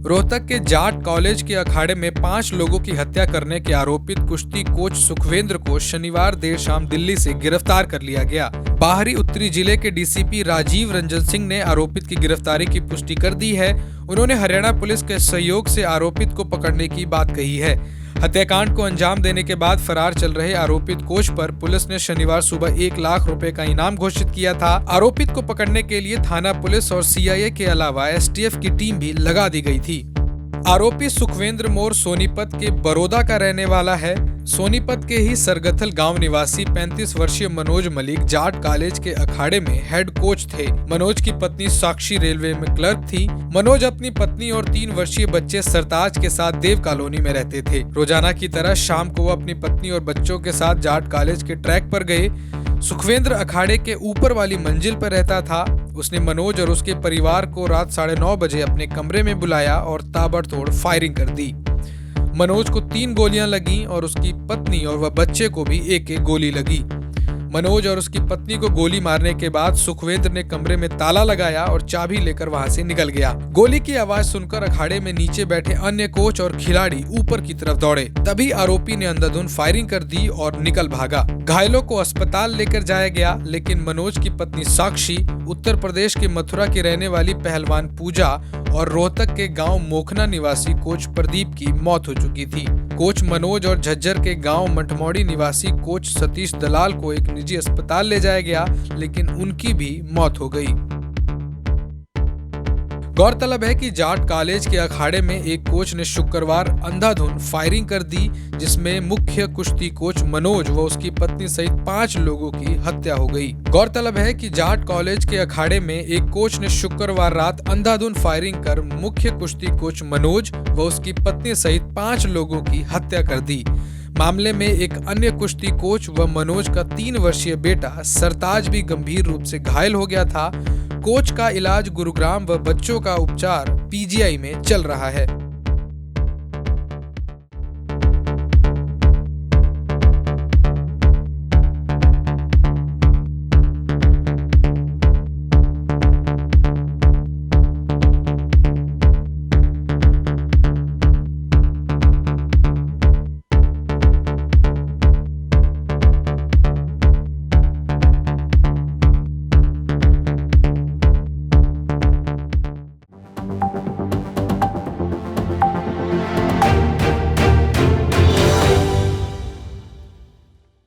रोहतक के जाट कॉलेज के अखाड़े में 5 लोगों की हत्या करने के आरोपित कुश्ती कोच सुखवेंद्र को शनिवार देर शाम दिल्ली से गिरफ्तार कर लिया गया। बाहरी उत्तरी जिले के डीसीपी राजीव रंजन सिंह ने आरोपित की गिरफ्तारी की पुष्टि कर दी है। उन्होंने हरियाणा पुलिस के सहयोग से आरोपित को पकड़ने की बात कही है। हत्याकांड को अंजाम देने के बाद फरार चल रहे आरोपित कोच पर पुलिस ने शनिवार सुबह 1 लाख रुपए का इनाम घोषित किया था। आरोपित को पकड़ने के लिए थाना पुलिस और सीआईए के अलावा एसटीएफ की टीम भी लगा दी गई थी। आरोपी सुखवेंद्र मोर सोनीपत के बड़ौदा का रहने वाला है। सोनीपत के ही सरगथल गांव निवासी 35 वर्षीय मनोज मलिक जाट कॉलेज के अखाड़े में हेड कोच थे। मनोज की पत्नी साक्षी रेलवे में क्लर्क थी। मनोज अपनी पत्नी और 3 वर्षीय बच्चे सरताज के साथ देव कॉलोनी में रहते थे। रोजाना की तरह शाम को वो अपनी पत्नी और बच्चों के साथ जाट कॉलेज के ट्रैक पर गए। सुखवेंद्र अखाड़े के ऊपर वाली मंजिल पर रहता था। उसने मनोज और उसके परिवार को रात 9:30 बजे अपने कमरे में बुलाया और ताबड़तोड़ फायरिंग कर दी। मनोज को 3 गोलियां लगी और उसकी पत्नी और वह बच्चे को भी एक गोली लगी। मनोज और उसकी पत्नी को गोली मारने के बाद सुखवेंद्र ने कमरे में ताला लगाया और चाबी लेकर वहां से निकल गया। गोली की आवाज सुनकर अखाड़े में नीचे बैठे अन्य कोच और खिलाड़ी ऊपर की तरफ दौड़े। तभी आरोपी ने अंधाधुंध फायरिंग कर दी और निकल भागा। घायलों को अस्पताल लेकर जाया गया, लेकिन मनोज की पत्नी साक्षी, उत्तर प्रदेश के मथुरा की रहने वाली पहलवान पूजा और रोहतक के गांव मोखना निवासी कोच प्रदीप की मौत हो चुकी थी। कोच मनोज और झज्जर के गांव मठमौड़ी निवासी कोच सतीश दलाल को एक निजी अस्पताल ले जाया गया, लेकिन उनकी भी मौत हो गई। गौरतलब है कि जाट कॉलेज के अखाड़े में एक कोच ने शुक्रवार अंधाधुंध फायरिंग कर दी, जिसमें मुख्य कुश्ती कोच मनोज व उसकी पत्नी सहित 5 लोगों की हत्या हो गई। गौरतलब है कि जाट कॉलेज के अखाड़े में एक कोच ने शुक्रवार रात अंधाधुंध फायरिंग कर मुख्य कुश्ती कोच मनोज व उसकी पत्नी सहित 5 लोगों की हत्या कर दी। मामले में एक अन्य कुश्ती कोच व मनोज का 3 वर्षीय बेटा सरताज भी गंभीर रूप से घायल हो गया था। कोच का इलाज गुरुग्राम व बच्चों का उपचार पीजीआई में चल रहा है।